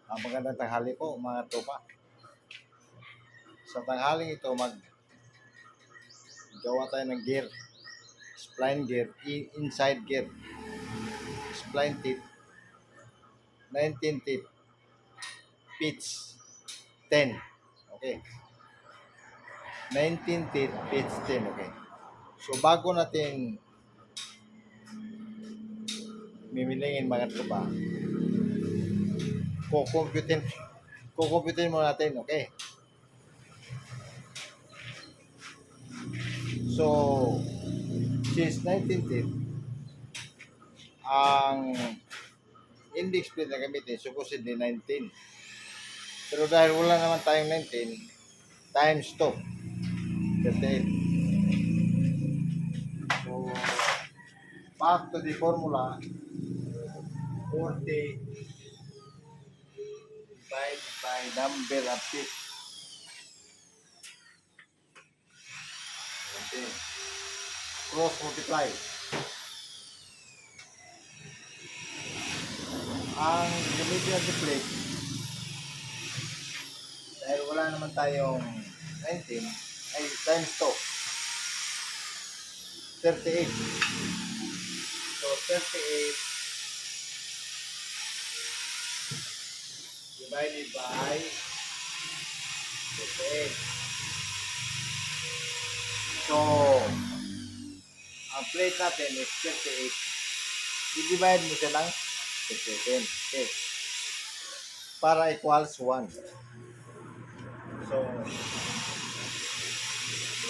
Magandang tanghali po mga tropa. Sa tanghaling ito, maggawa tayo ng gear. Spline gear, inside gear. Spline tip, 19 tip, pitch 10. Okay. 19 tip, pitch 10. Okay. So bago natin mimilingin mga tropa, kukumputin mo natin. Okay. So, since 19 tip, ang index plate na gamitin, supposedly 19. Pero dahil wala naman tayong 19, times 2, 38. So, back to the formula, 40 divided by number of feet. Okay. Cross multiply. Ang gamitin natin plate, dahil wala naman tayong 19, ay times 2, 38. So, 38 divided by 38. So, ang plate natin is 38. I-divide mo siya ng 37. Okay. Para equals 1. So,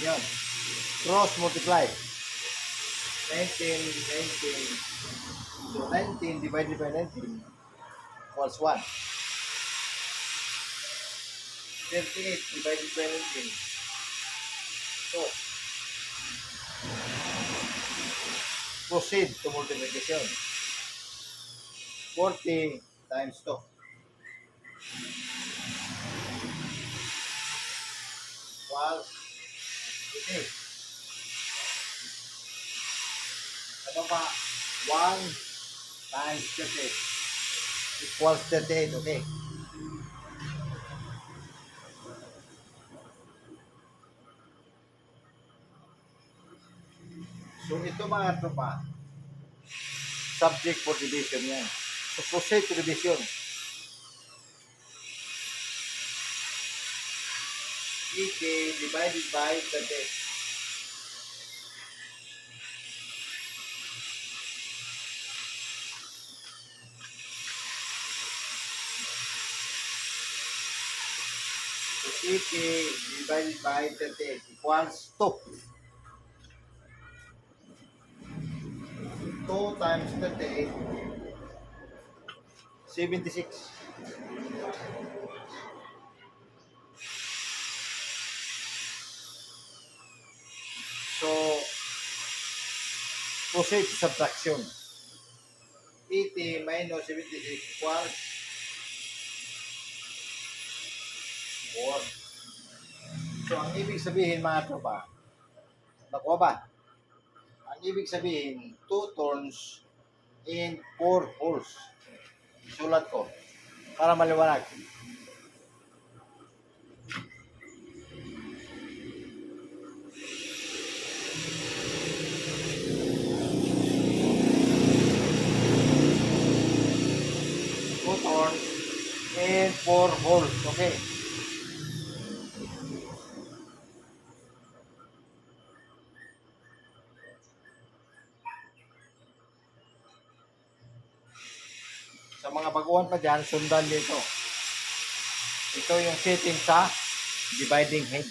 yun. Cross multiply. 19. So, 19 divided by 19 equals 1. 38 divided by 19. So, proceed to multiplication. 40 times 2 equals 8. Ano pa? 1 times 38 equals 38. Okay. So, ito mga tropa, subject for division yan. So, proceed to division. 80 divided by 38. So, 80 divided by 38 equals 2. 2 times 38, 76. So, proceed to subtraction. 80 minus 76 equals 4. So, ang ibig sabihin mga tropa, nakuha ba? Ang ibig sabihin, 2 turns in 4 holes. Sulat ko para maliwanag. And 4 holes. Okay. Sa mga baguhan pa dyan, sundan dito. Ito yung setting sa dividing head.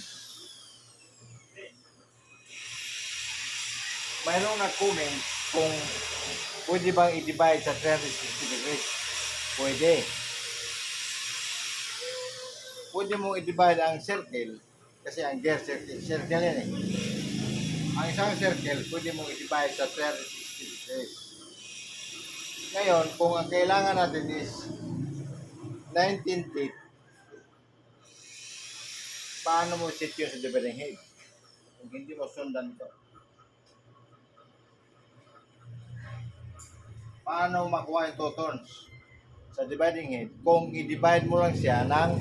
Mayroong nag-comment kung pwede bang i-divide sa 360 degrees. Pwede. Pwede mo i-divide ang circle kasi ang gear circle yan eh. Ang isang circle, pwede mo i-divide sa 360 degrees. Ngayon, kung ang kailangan natin is 19 feet, paano mo set yun sa dividing head? Kung hindi mo sundan ito. Paano makuha yung 2 turns? sa dividing head kung i-divide mo lang siya ng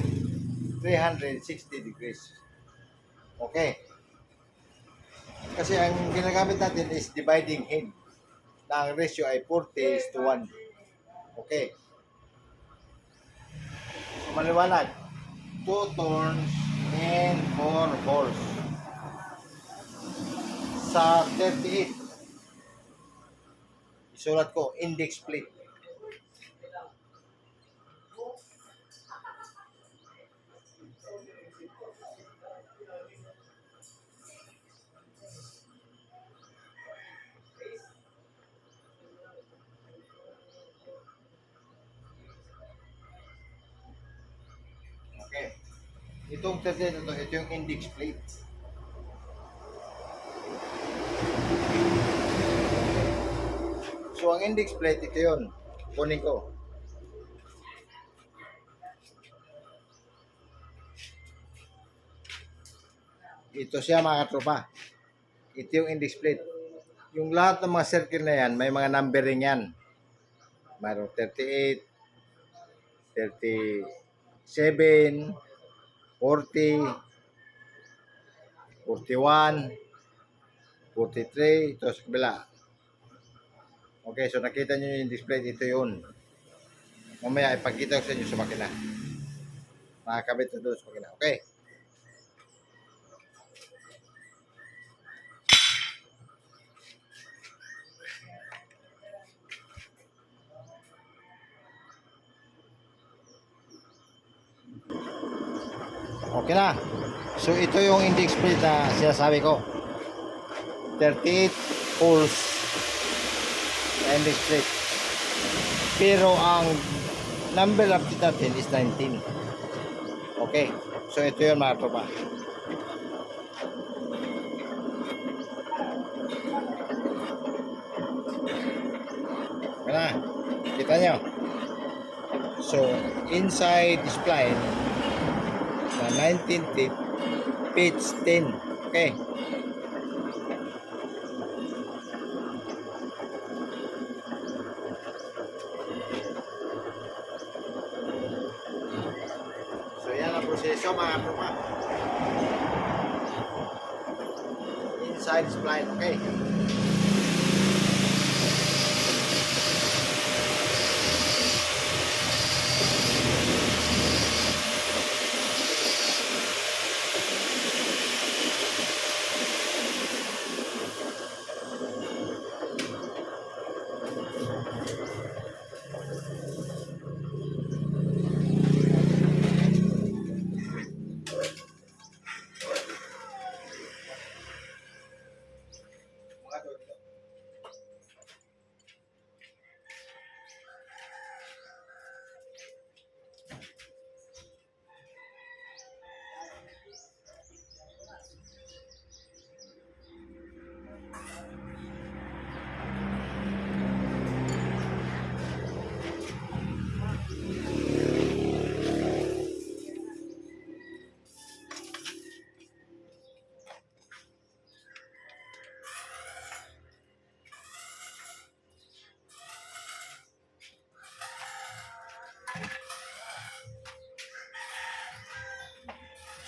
360 degrees. Okay. Kasi ang ginagamit natin is dividing head na ang ratio ay 40:1. Okay. So, maliwanag. 2 turns and 4 holes. Sa 38, isulat ko, index plate. Okay. Itong 38 na ito yung index plate. So, ang index plate, ito yun. Kunin ko. Ito siya mga katropa. Ito yung index plate. Yung lahat ng mga circle na yan, may mga numbering yan. Mayroong 38, 37, 40, 41, 43, ito sa kabila. Okay, so nakita nyo yung display, ito yun. Mamaya ipagkita ko sa inyo sa makina. Makakabit na doon sa makina. Okay. Okay na. So ito yung index plate na sinasabi ko. 38 holes na index plate. Pero ang number of natin is 19. Okay. So ito yun mga tropa. Kaya kita nyo. So inside spline na 19 tip, pitch 10. Okay. So yan ang proseso mga tropa. Inside spline. Okay.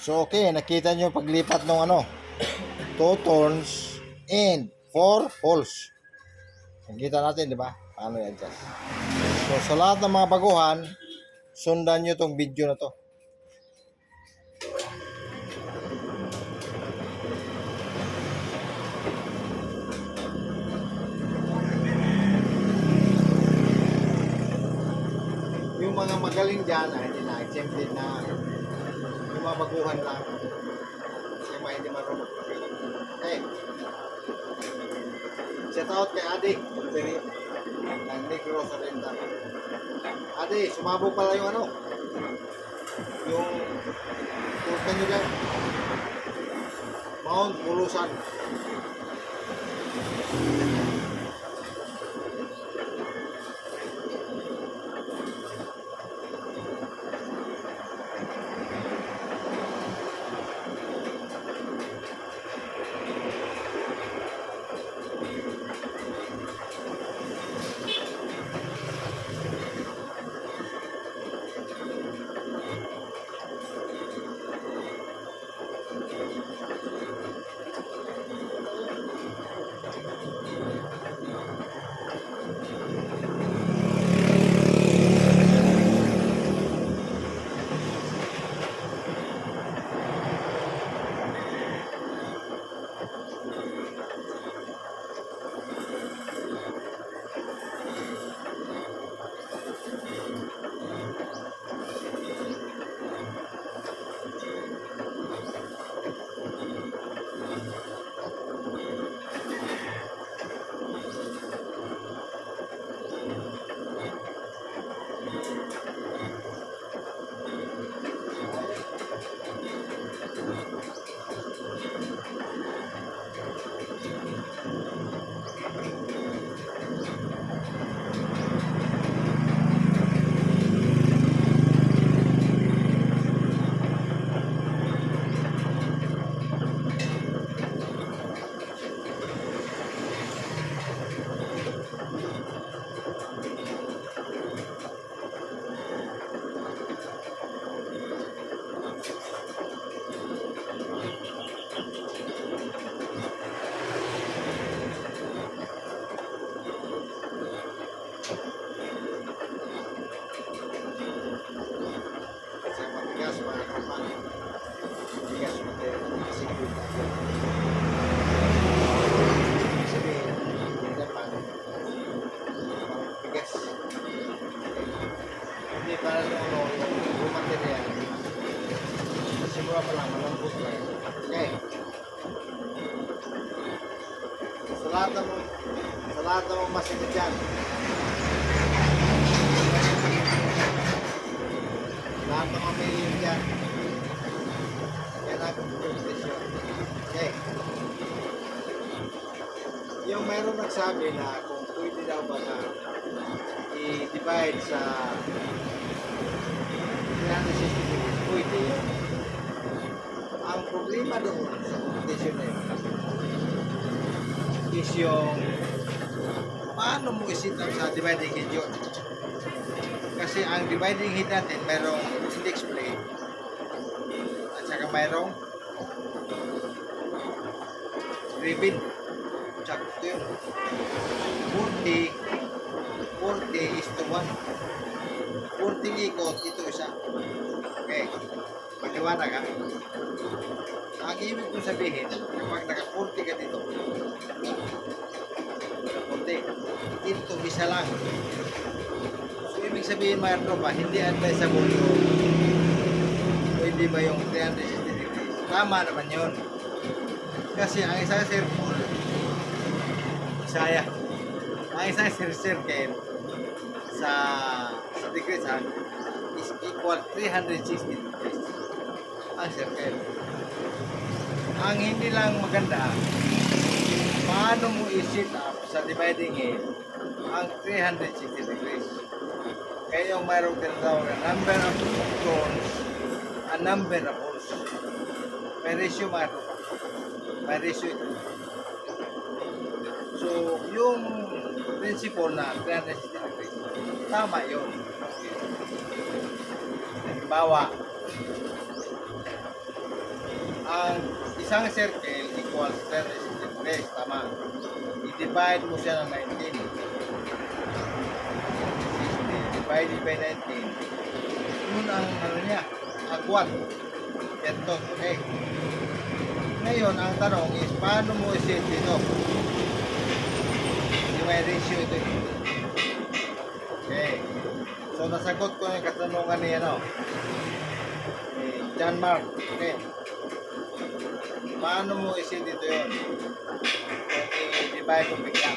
So okay, nakita nyo paglipat ng 2 turns and 4 holes. Nakita natin, di ba? Paano i-adjust. So sa lahat ng mga baguhan, sundan nyo tong video na to. Yung mga magaling dyan, hindi na exempted na yung mga baguhan lang. Yung mga hindi marunong. Okay. Shout out kay Adi. Ng Negro sa Renta. Adi, sumabog pala yung yung turkan nyo dyan. Mount Pulusan. itsura pa lang, malambot lang. Okay. Sa lahat ng mga masinit dyan. Lahat ng mga may dyan. Yan ang competition. Okay. Yung mayroong nagsabi na kung pwede daw ba na i-divide sa 360 pwede yun. Ang problema doon sa competition na yun is yung paano mo isit up sa dividing head yun. Kasi ang dividing head natin mayroong index plate at saka mayroong ribbon. Check ito yun. 40 is to 1. 40 ikot, ito isa. Okay. Pagdiwanag ha. Ang ibig kong sabihin, kapag naka-40 ka dito, 40, ito isa lang. So, ibig sabihin mga tropa, hindi advisable yung pwede ba yung 360 degrees. Tama naman yun. Kasi ang isang circle, ang isang circle sa degrees is equal 360 degrees. Ang circle. Ang hindi lang maganda, paano mo i-set up sa dividing head ang 360 degrees. Kaya yung mayroong tinatawag na number of turns and number of holes. May ratio mga tropa. May ratio ito. So, yung principle na 360 degrees, tama yun. Halimbawa, ang isang circle equals 360 degrees, tama. I-divide mo siya ng 19. Divided by 19. Yun ang ano niya, agwat. Ito, okay. Ngayon, ang tanong is, paano mo i-set dito? May ratio ito. Okay. So, nasagot ko yung katanungan niya, no? John Mark. Okay. Paano mo i-set dito yun? Kung i-divide mo bigla.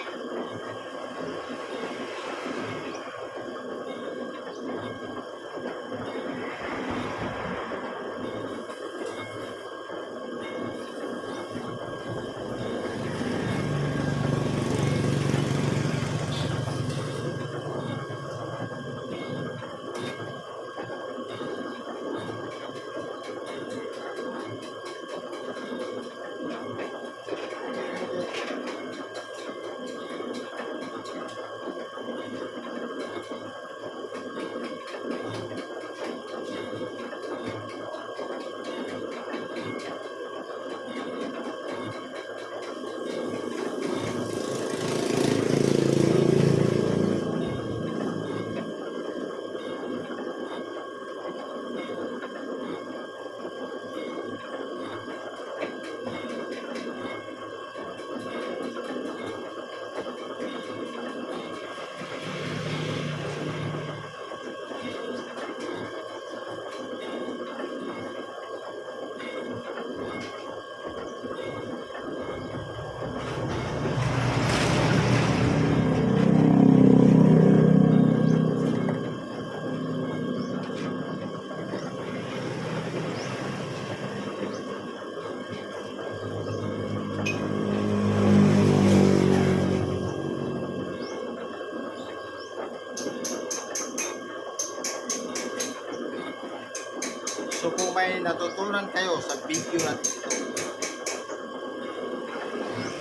So kung may natutunan kayo sa video natin ito,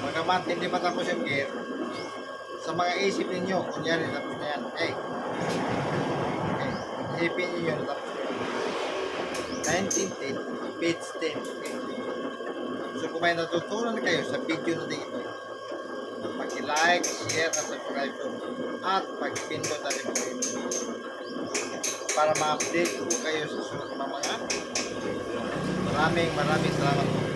magamat hindi matapos yung gear, sa mga isip ninyo, kunyari tapos na yan, okay, isipin ninyo natapos yun. 1910, page 10, okay. So kung may natutunan kayo sa video natin ito, pag-like, share, at subscribe at pag-pindot natin po para ma-update po kayo sa susunod na mga. Maraming salamat po.